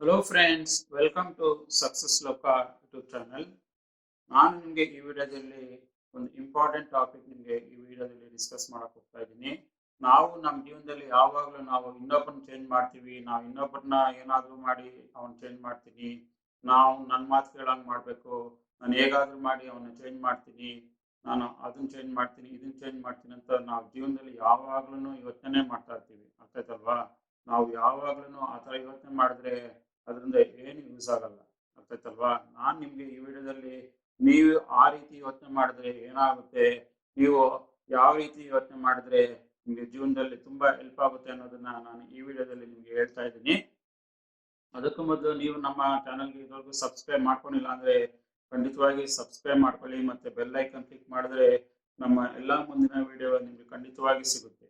Hello friends, welcome to SuccessLoka YouTube channel. ನಾನು ನಿಮಗೆ ಈ ವಿಡಿಯೋದಲ್ಲಿ ಒಂದು ಇಂಪಾರ್ಟೆಂಟ್ ಟಾಪಿಕ್ ನಿಮಗೆ ಈ ವಿಡಿಯೋದಲ್ಲಿ ಡಿಸ್ಕಸ್ ಮಾಡಕ್ ಹೋಗ್ತಾ ಇದ್ದೀನಿ. ನಾವು ನಮ್ಮ ಜೀವನದಲ್ಲಿ ಯಾವಾಗಲೂ ನಾವು ಇನ್ನೊಬ್ಬರನ್ನ ಚೇಂಜ್ ಮಾಡ್ತೀವಿ. ನಾವು ಇನ್ನೊಬ್ಬರನ್ನ ಏನಾದರೂ ಮಾಡಿ ಅವನ್ನ ಚೇಂಜ್ ಮಾಡ್ತೀನಿ. ನಾವು ನನ್ನ ಮಾತು ಕೇಳಂಗೆ ಮಾಡಬೇಕು, ನಾನು ಹೇಗಾದರೂ ಮಾಡಿ ಅವನ್ನ ಚೇಂಜ್ ಮಾಡ್ತೀನಿ, ನಾನು ಅದನ್ನ ಚೇಂಜ್ ಮಾಡ್ತೀನಿ, ಇದನ್ನ ಚೇಂಜ್ ಮಾಡ್ತೀನಿ ಅಂತ ನಾವು ಜೀವನದಲ್ಲಿ ಯಾವಾಗ್ಲೂ ಯೋಚನೆ ಮಾಡ್ತಾ ಇರ್ತೀವಿ. ಅರ್ಥಾಯ್ತಲ್ವಾ? ನಾವು ಯಾವಾಗ್ಲೂ ಆ ಥರ ಯೋಚನೆ ಮಾಡಿದ್ರೆ ಅದರಿಂದ ಏನು ಯೂಸ್ ಆಗಲ್ಲ. ಅರ್ಥಾಯ್ತಲ್ವಾ? ನಾನು ನಿಮ್ಗೆ ಈ ವಿಡಿಯೋದಲ್ಲಿ ನೀವು ಆ ರೀತಿ ಯೋಚನೆ ಮಾಡಿದ್ರೆ ಏನಾಗುತ್ತೆ, ನೀವು ಯಾವ ರೀತಿ ಯೋಚನೆ ಮಾಡಿದ್ರೆ ನಿಮ್ಗೆ ಜೀವನದಲ್ಲಿ ತುಂಬಾ ಹೆಲ್ಪ್ ಆಗುತ್ತೆ ಅನ್ನೋದನ್ನ ನಾನು ಈ ವಿಡಿಯೋದಲ್ಲಿ ನಿಮ್ಗೆ ಹೇಳ್ತಾ ಇದ್ದೀನಿ. ಅದಕ್ಕೂ ಮೊದಲು ನೀವು ನಮ್ಮ ಚಾನಲ್ಗೆ ಇದುವರೆಗೂ ಸಬ್ಸ್ಕ್ರೈಬ್ ಮಾಡ್ಕೊಂಡಿಲ್ಲ ಅಂದ್ರೆ ಖಂಡಿತವಾಗಿ ಸಬ್ಸ್ಕ್ರೈಬ್ ಮಾಡ್ಕೊಳ್ಳಿ, ಮತ್ತೆ ಬೆಲ್ ಐಕನ್ ಕ್ಲಿಕ್ ಮಾಡಿದ್ರೆ ನಮ್ಮ ಎಲ್ಲಾ ಮುಂದಿನ ವಿಡಿಯೋಗಳು ನಿಮ್ಗೆ ಖಂಡಿತವಾಗಿ ಸಿಗುತ್ತೆ.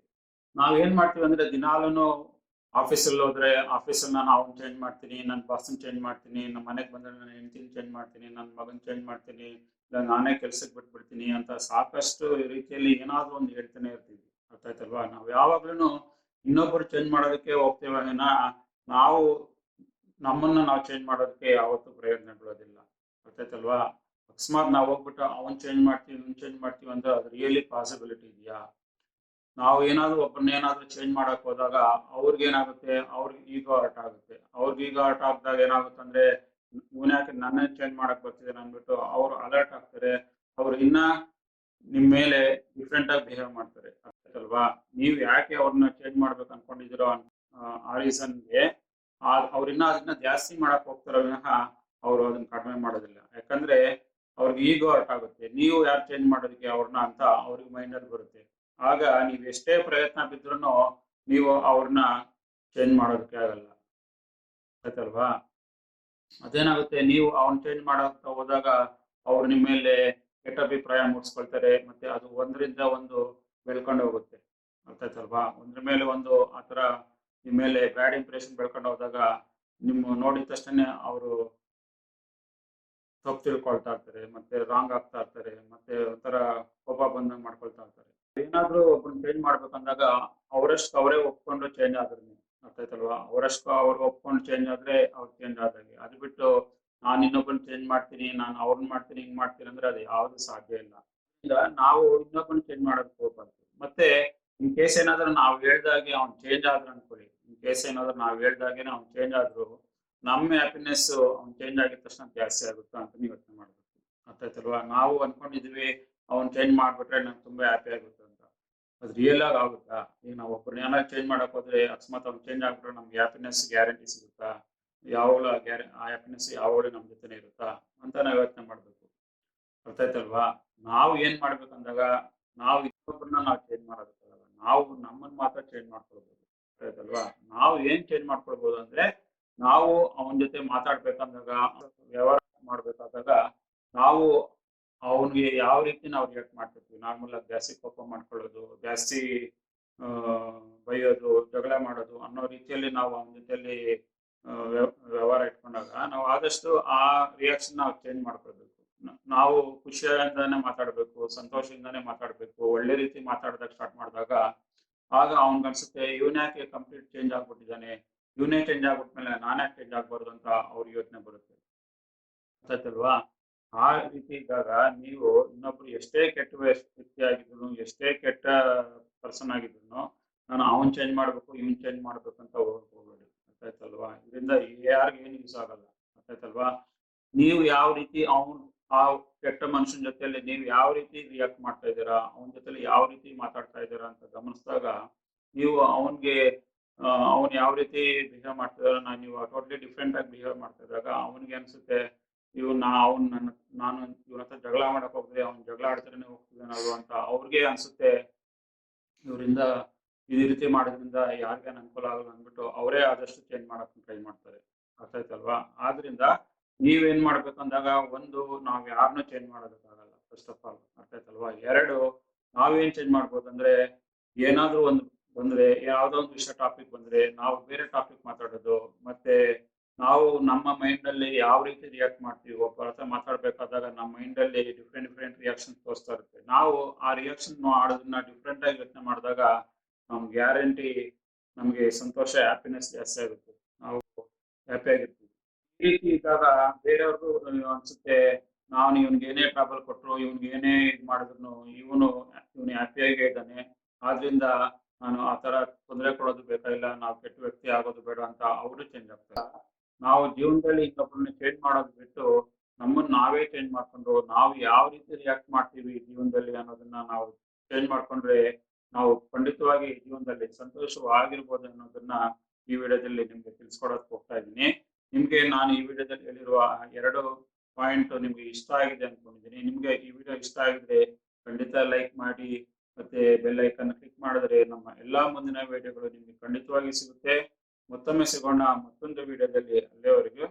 ನಾವ್ ಏನ್ ಮಾಡ್ತೀವಿ ಅಂದ್ರೆ ದಿನಾಲೂ ಆಫೀಸಲ್ಲಿ ಹೋದ್ರೆ ಆಫೀಸಲ್ಲಿ ನಾನು ಅವ್ನ ಚೇಂಜ್ ಮಾಡ್ತೀನಿ, ನನ್ನ ಬಾಸ್ನ ಚೇಂಜ್ ಮಾಡ್ತೀನಿ, ನಮ್ಮ ಮನೆಗೆ ಬಂದ್ರೆ ನನ್ನ ಹೆಂಡತಿನ ಚೇಂಜ್ ಮಾಡ್ತೀನಿ, ನನ್ನ ಮಗನ ಚೇಂಜ್ ಮಾಡ್ತೀನಿ, ಇಲ್ಲ ನಾನೇ ಕೆಲ್ಸಕ್ಕೆ ಬಿಟ್ಬಿಡ್ತೀನಿ ಅಂತ ಸಾಕಷ್ಟು ರೀತಿಯಲ್ಲಿ ಏನಾದ್ರು ಒಂದು ಹೇಳ್ತಾನೆ ಇರ್ತೀವಿ. ಅರ್ಥಾಯ್ತಲ್ವಾ? ನಾವು ಯಾವಾಗ್ಲೂ ಇನ್ನೊಬ್ಬರು ಚೇಂಜ್ ಮಾಡೋದಕ್ಕೆ ಹೋಗ್ತೇವೆ, ನಾವು ನಮ್ಮನ್ನ ನಾವು ಚೇಂಜ್ ಮಾಡೋದಕ್ಕೆ ಯಾವತ್ತೂ ಪ್ರಯೋಜನ ಬೀಳೋದಿಲ್ಲ. ಗೊತ್ತಾಯ್ತಲ್ವಾ? ಅಕಸ್ಮಾತ್ ನಾವು ಹೋಗ್ಬಿಟ್ಟು ಅವನ್ ಚೇಂಜ್ ಮಾಡ್ತೀವಿ ಇವನ್ ಚೇಂಜ್ ಮಾಡ್ತೀವಿ ಅಂದ್ರೆ ಅದು ರಿಯಲಿ ಪಾಸಿಬಿಲಿಟಿ ಇದೆಯಾ? ನಾವು ಏನಾದ್ರು ಒಬ್ಬರನ್ನ ಏನಾದ್ರು ಚೇಂಜ್ ಮಾಡಕ್ ಹೋದಾಗ ಅವ್ರಿಗೆ ಏನಾಗುತ್ತೆ, ಅವ್ರಿಗೆ ಈಗೋ ಹರ್ಟ್ ಆಗುತ್ತೆ. ಅವ್ರಿಗೆ ಈಗೋ ಹರ್ಟ್ ಆಗಿದಾಗ ಏನಾಗುತ್ತೆ ಅಂದ್ರೆ, ಇವನ್ ಯಾಕೆ ನನ್ನ ಚೇಂಜ್ ಮಾಡಕ್ ಬರ್ತಿದ್ದಾರೆ ಅಂದ್ಬಿಟ್ಟು ಅವ್ರು ಅಲರ್ಟ್ ಆಗ್ತಾರೆ. ಅವ್ರು ಇನ್ನ ನಿಮ್ ಮೇಲೆ ಡಿಫ್ರೆಂಟ್ ಆಗಿ ಬಿಹೇವ್ ಮಾಡ್ತಾರೆ. ಅಲ್ವಾ? ನೀವು ಯಾಕೆ ಅವ್ರನ್ನ ಚೇಂಜ್ ಮಾಡ್ಬೇಕು ಅನ್ಕೊಂಡಿದಿರೋ ಆ ರೀಸನ್ಗೆ ಅವ್ರಿನ್ನ ಅದನ್ನ ಜಾಸ್ತಿ ಮಾಡಕ್ ಹೋಗ್ತಾರೋ ವಿನಃ ಅವ್ರು ಅದನ್ನ ಕಡಿಮೆ ಮಾಡೋದಿಲ್ಲ. ಯಾಕಂದ್ರೆ ಅವ್ರಿಗೆ ಈಗೋ ಹರ್ಟ್ ಆಗುತ್ತೆ, ನೀವು ಯಾರು ಚೇಂಜ್ ಮಾಡೋದಕ್ಕೆ ಅವ್ರನ್ನ ಅಂತ ಅವ್ರಿಗೆ ಮೈಂಡಲ್ಲಿ ಬರುತ್ತೆ. ಆಗ ನೀವು ಎಷ್ಟೇ ಪ್ರಯತ್ನ ಬಿದ್ರೂ ನೀವು ಅವ್ರನ್ನ ಚೇಂಜ್ ಮಾಡೋದಕ್ಕೆ ಆಗಲ್ಲ. ಆಯ್ತಲ್ವಾ? ಅದೇನಾಗುತ್ತೆ, ನೀವು ಅವ್ನ ಚೇಂಜ್ ಮಾಡಕ್ ಹೋದಾಗ ಅವ್ರು ನಿಮ್ಮ ಮೇಲೆ ಕೆಟ್ಟ ಅಭಿಪ್ರಾಯ ಮೂಡಿಸ್ಕೊಳ್ತಾರೆ, ಮತ್ತೆ ಅದು ಒಂದರಿಂದ ಒಂದು ಬೆಳ್ಕೊಂಡು ಹೋಗುತ್ತೆ. ಅರ್ಥಾಯ್ತಲ್ವಾ? ಒಂದ್ರ ಮೇಲೆ ಒಂದು ಆತರ ನಿಮ್ಮ ಮೇಲೆ ಬ್ಯಾಡ್ ಇಂಪ್ರೆಷನ್ ಬೆಳ್ಕೊಂಡು ಹೋದಾಗ ನಿಮ್ಮ ನೋಡಿದ ತಕ್ಷಣ ಅವರು ತಪ್ಪು ತಿಳ್ಕೊಳ್ತಾ ಇರ್ತಾರೆ, ಮತ್ತೆ ರಾಂಗ್ ಆಗ್ತಾ ಇರ್ತಾರೆ, ಮತ್ತೆ ಒಂಥರ ಕೋಪ ಬಂದಂಗೆ ಮಾಡ್ಕೊಳ್ತಾ ಇರ್ತಾರೆ. ಏನಾದ್ರೂ ಒಬ್ಬರನ್ನ ಚೇಂಜ್ ಮಾಡ್ಬೇಕಂದಾಗ ಅವರಷ್ಟು ಅವರೇ ಒಪ್ಕೊಂಡು ಚೇಂಜ್ ಆದ್ರೆ, ಅರ್ಥಾಯ್ತಲ್ವಾ? ಅವರಷ್ಟು ಅವ್ರು ಒಪ್ಕೊಂಡು ಚೇಂಜ್ ಆದ್ರೆ ಅವ್ರು ಚೇಂಜ್ ಆದಾಗೆ. ಅದು ಬಿಟ್ಟು ನಾನು ಇನ್ನೊಬ್ಬನ ಚೇಂಜ್ ಮಾಡ್ತೀನಿ, ನಾನು ಅವ್ರನ್ನ ಮಾಡ್ತೀನಿ, ಹಿಂಗ್ ಮಾಡ್ತೀನಿ ಅಂದ್ರೆ ಅದು ಯಾವ್ದು ಸಾಧ್ಯ ಇಲ್ಲ. ಈಗ ನಾವು ಇನ್ನೊಬ್ಬನ ಚೇಂಜ್ ಮಾಡೋದಕ್ಕೆ ಹೋಗ್ಬಾರ್ದು. ಮತ್ತೆ ಇನ್ ಕೇಸ್ ಏನಾದ್ರೂ ನಾವು ಹೇಳ್ದಾಗೆ ಅವ್ನು ಚೇಂಜ್ ಆದ್ರು ಅನ್ಕೊಳ್ಳಿ, ಇನ್ ಕೇಸ್ ಏನಾದ್ರೂ ನಾವು ಹೇಳ್ದಾಗೇನೆ ಅವ್ನು ಚೇಂಜ್ ಆದ್ರು ನಮ್ಮ ಹ್ಯಾಪಿನೆಸ್ ಅವ್ನು ಚೇಂಜ್ ಆಗಿದ ತಕ್ಷಣ ಜಾಸ್ತಿ ಆಗುತ್ತಾ ಅಂತ ನೀವು ಯೋಚನೆ ಮಾಡ್ಬೇಕು. ಅರ್ಥಾಯ್ತಲ್ವಾ? ನಾವು ಅನ್ಕೊಂಡಿದೀವಿ ಅವ್ನು ಚೇಂಜ್ ಮಾಡ್ಬಿಟ್ರೆ ನಂಗೆ ತುಂಬಾ ಹ್ಯಾಪಿ ಆಗುತ್ತೆ ಅಂತ. ಅದು ರಿಯಲ್ ಆಗಿ ಆಗುತ್ತಾ? ಈಗ ನಾವು ಒಬ್ಬರನ್ನ ಏನಾದ್ರು ಚೇಂಜ್ ಮಾಡಕ್ ಹೋದ್ರೆ ಅಕಸ್ಮಾತ್ ಅವ್ನು ಚೇಂಜ್ ಆಗ್ಬಿಟ್ರೆ ನಮ್ಗೆ ಹ್ಯಾಪಿನೆಸ್ ಗ್ಯಾರಂಟಿ ಸಿಗುತ್ತಾ? ಯಾವಾಗಲೂ ಆ ಹ್ಯಾಪಿನೆಸ್ ಯಾವಾಗಲೂ ನಮ್ಮ ಜೊತೆನೆ ಇರುತ್ತಾ ಅಂತ ನಾವು ಯೋಚನೆ ಮಾಡ್ಬೇಕು. ಅರ್ಥಾಯ್ತಲ್ವಾ? ನಾವು ಏನ್ ಮಾಡ್ಬೇಕಂದಾಗ ನಾವು ಇನ್ನೊಬ್ಬರನ್ನ ನಾವು ಚೇಂಜ್ ಮಾಡೋದಕ್ಕಾಗಲ್ಲ, ನಾವು ನಮ್ಮನ್ನ ಮಾತ್ರ ಚೇಂಜ್ ಮಾಡ್ಕೊಳ್ಬೋದು. ಅರ್ಥಾಯ್ತಲ್ವಾ? ನಾವು ಏನ್ ಚೇಂಜ್ ಮಾಡ್ಕೊಳ್ಬೋದು ಅಂದ್ರೆ, ನಾವು ಅವನ ಜೊತೆ ಮಾತಾಡ್ಬೇಕಂದಾಗ, ವ್ಯವಹಾರ ಮಾಡ್ಬೇಕಾದಾಗ ನಾವು ಅವನಿಗೆ ಯಾವ ರೀತಿ ನಾವು ರಿಯಾಕ್ಟ್ ಮಾಡ್ತಿರ್ತೀವಿ, ನಾರ್ಮಲ್ ಆಗಿ ಜಾಸ್ತಿ ಕೋಪ ಮಾಡ್ಕೊಳ್ಳೋದು, ಜಾಸ್ತಿ ಆ ಬೈಯೋದು, ಜಗಳ ಮಾಡೋದು ಅನ್ನೋ ರೀತಿಯಲ್ಲಿ ನಾವು ಅವನ ಜೊತೆಯಲ್ಲಿ ವ್ಯವಹಾರ ಇಟ್ಕೊಂಡಾಗ ನಾವು ಆದಷ್ಟು ಆ ರಿಯಾಕ್ಷನ್ ನಾವು ಚೇಂಜ್ ಮಾಡ್ಕೊಳ್ಬೇಕು. ನಾವು ಖುಷಿಯಿಂದಾನೆ ಮಾತಾಡ್ಬೇಕು, ಸಂತೋಷದಿಂದಾನೆ ಮಾತಾಡ್ಬೇಕು, ಒಳ್ಳೆ ರೀತಿ ಮಾತಾಡೋದಕ್ಕೆ ಸ್ಟಾರ್ಟ್ ಮಾಡಿದಾಗ ಆಗ ಅವ್ನಿಗನ್ಸುತ್ತೆ ಇವನ್ ಯಾಕೆ ಕಂಪ್ಲೀಟ್ ಚೇಂಜ್ ಆಗ್ಬಿಟ್ಟಿದ್ದಾನೆ, ಇವನೇ ಚೇಂಜ್ ಆಗ್ಬಿಟ್ಮೇಲೆ ನಾನ್ ಯಾಕೆ ಚೇಂಜ್ ಆಗ್ಬಾರ್ದು ಅಂತ ಅವ್ರಿಗೆ ಯೋಚನೆ ಬರುತ್ತೆ. ಗೊತ್ತಾಯ್ತಲ್ವಾ? ಆ ರೀತಿ ಇದ್ದಾಗ ನೀವು ಇನ್ನೊಬ್ರು ಎಷ್ಟೇ ಕೆಟ್ಟ ವ್ಯಕ್ತಿ ಆಗಿದ್ರು, ಎಷ್ಟೇ ಕೆಟ್ಟ ಪರ್ಸನ್ ಆಗಿದ್ರು, ನಾನು ಅವನ್ ಚೇಂಜ್ ಮಾಡ್ಬೇಕು ಇವನ್ ಚೇಂಜ್ ಮಾಡ್ಬೇಕು ಅಂತ ಹೋಗ್ಬೇಡಿ. ಅರ್ಥಾಯ್ತಲ್ವಾ? ಇದರಿಂದ ಯಾರಿಗೂ ಏನು ಯೂಸ್ ಆಗಲ್ಲ. ಅರ್ಥಾಯ್ತಲ್ವಾ? ನೀವು ಯಾವ ರೀತಿ ಆ ಕೆಟ್ಟ ಮನುಷ್ಯನ ಜೊತೆಯಲ್ಲಿ ನೀವು ಯಾವ ರೀತಿ ರಿಯಾಕ್ಟ್ ಮಾಡ್ತಾ ಇದ್ದೀರಾ, ಅವನ ಜೊತೆಲಿ ಯಾವ ರೀತಿ ಮಾತಾಡ್ತಾ ಇದ್ದೀರಾ ಅಂತ ಗಮನಿಸಿದಾಗ ನೀವು ಅವನ್ಗೆ ಅವ್ನು ಯಾವ ರೀತಿ ಬಿಹೇವ್ ಮಾಡ್ತಿದಾರೋ ನೀವು ಟೋಟ್ಲಿ ಡಿಫ್ರೆಂಟ್ ಆಗಿ ಬಿಹೇವ್ ಮಾಡ್ತಾ ಇದ್ದಾಗ ಅವನಿಗೆ ಅನ್ಸುತ್ತೆ, ನಾನು ಇವನ ಹತ್ರ ಜಗಳ ಮಾಡಕ್ ಹೋಗ್ದೆ, ಅವ್ನು ಜಗಳ ಆಡ್ತಾನೆ ಹೋಗ್ತಿದ್ದಾನಲ್ವ ಅಂತ ಅವ್ರಿಗೆ ಅನ್ಸುತ್ತೆ. ಇವರಿಂದ ಈ ರೀತಿ ಮಾಡೋದ್ರಿಂದ ಯಾರಿಗೇನು ಅನುಕೂಲ ಆಗಲ್ಲ ಅಂದ್ಬಿಟ್ಟು ಅವರೇ ಆದಷ್ಟು ಚೇಂಜ್ ಮಾಡಕ್ ಟ್ರೈ ಮಾಡ್ತಾರೆ. ಅರ್ಥ ಆಯ್ತಲ್ವಾ? ಆದ್ರಿಂದ ನೀವೇನ್ ಮಾಡ್ಬೇಕಂದಾಗ, ಒಂದು, ನಾವ್ ಯಾರನ್ನೂ ಚೇಂಜ್ ಮಾಡೋದಕ್ಕಾಗಲ್ಲ ಫಸ್ಟ್ ಆಫ್ ಆಲ್. ಅರ್ಥ ಆಯ್ತಲ್ವಾ? ಎರಡು, ನಾವೇನ್ ಚೇಂಜ್ ಮಾಡ್ಬೋದಂದ್ರೆ, ಏನಾದ್ರೂ ಒಂದು ಬಂದ್ರೆ, ಯಾವ್ದೋ ಒಂದು ವಿಷಯ ಟಾಪಿಕ್ ಬಂದ್ರೆ ನಾವು ಬೇರೆ ಟಾಪಿಕ್ ಮಾತಾಡೋದು, ಮತ್ತೆ ನಾವು ನಮ್ಮ ಮೈಂಡ್ ಅಲ್ಲಿ ಯಾವ ರೀತಿ ರಿಯಾಕ್ಟ್ ಮಾಡ್ತೀವಿ, ಒಬ್ಬರ ಹತ್ರ ಮಾತಾಡ್ಬೇಕಾದಾಗ ನಮ್ಮ ಮೈಂಡ್ ಅಲ್ಲಿ ಡಿಫ್ರೆಂಟ್ ರಿಯಾಕ್ಷನ್ ತೋರಿಸ್ತಾ ಇರುತ್ತೆ. ನಾವು ಆ ರಿಯಾಕ್ಷನ್ ಮಾಡೋದನ್ನ ಡಿಫ್ರೆಂಟ್ ಆಗಿ ಯೋಚನೆ ಮಾಡಿದಾಗ ನಮ್ಗೆ ಗ್ಯಾರಂಟಿ ನಮ್ಗೆ ಸಂತೋಷ, ಹ್ಯಾಪಿನೆಸ್ ಜಾಸ್ತಿ ಆಗುತ್ತೆ, ನಾವು ಹ್ಯಾಪಿ ಆಗಿರ್ತೀವಿ. ಈ ರೀತಿ ಇದ್ದಾಗ ಬೇರೆಯವ್ರಿಗೂ ಅನ್ಸುತ್ತೆ, ನಾನು ಇವ್ನಿಗೆ ಏನೇ ಟ್ರಬಲ್ ಕೊಟ್ರು, ಇವ್ನಿಗೆ ಏನೇ ಇದ್ ಮಾಡಿದ್ರು ಇವನು ಹ್ಯಾಪಿಯಾಗೇ ಇದ್ದಾನೆ, ಆದ್ರಿಂದ ನಾನು ಆ ತರ ತೊಂದರೆ ಕೊಡೋದು ಬೇಕಾಗಿಲ್ಲ, ನಾವು ಕೆಟ್ಟ ವ್ಯಕ್ತಿ ಆಗೋದು ಬೇಡ ಅಂತ ಅವರು ಚೇಂಜ್ ಆಗ್ತಾರೆ. ನಾವು ಜೀವನದಲ್ಲಿ ಇನ್ನೊಬ್ಬರನ್ನ ಚೇಂಜ್ ಮಾಡೋದು ಬಿಟ್ಟು ನಮ್ಮನ್ನ ನಾವೇ ಚೇಂಜ್ ಮಾಡ್ಕೊಂಡು ನಾವು ಯಾವ ರೀತಿ ರಿಯಾಕ್ಟ್ ಮಾಡ್ತೀವಿ ಜೀವನದಲ್ಲಿ ಅನ್ನೋದನ್ನ ನಾವು ಚೇಂಜ್ ಮಾಡ್ಕೊಂಡ್ರೆ ನಾವು ಖಂಡಿತವಾಗಿ ಜೀವನದಲ್ಲಿ ಸಂತೋಷವಾಗಿರ್ಬೋದು ಅನ್ನೋದನ್ನ ಈ ವಿಡಿಯೋದಲ್ಲಿ ನಿಮ್ಗೆ ತಿಳಿಸ್ಕೊಡೋಕೆ ಹೋಗ್ತಾ ಇದ್ದೀನಿ. ನಿಮ್ಗೆ ನಾನು ಈ ವಿಡಿಯೋದಲ್ಲಿ ಹೇಳಿರುವ 2 ಪಾಯಿಂಟ್ ನಿಮ್ಗೆ ಇಷ್ಟ ಆಗಿದೆ ಅನ್ಕೊಂಡಿದ್ದೀನಿ. ನಿಮ್ಗೆ ಈ ವಿಡಿಯೋ ಇಷ್ಟ ಆಗಿದ್ರೆ ಖಂಡಿತ ಲೈಕ್ ಮಾಡಿ, ಮತ್ತೆ ಬೆಲ್ ಐಕನ್ ಕ್ಲಿಕ್ ಮಾಡಿದ್ರೆ ನಮ್ಮ ಎಲ್ಲಾ ಮುಂದಿನ ವಿಡಿಯೋಗಳು ನಿಮ್ಗೆ ಖಂಡಿತವಾಗಿ ಸಿಗುತ್ತೆ. ಮತ್ತೊಮ್ಮೆ ಸಿಗೋಣ ಮತ್ತೊಂದು ವಿಡಿಯೋದಲ್ಲಿ. ಅಲ್ಲಿಯವರೆಗೂ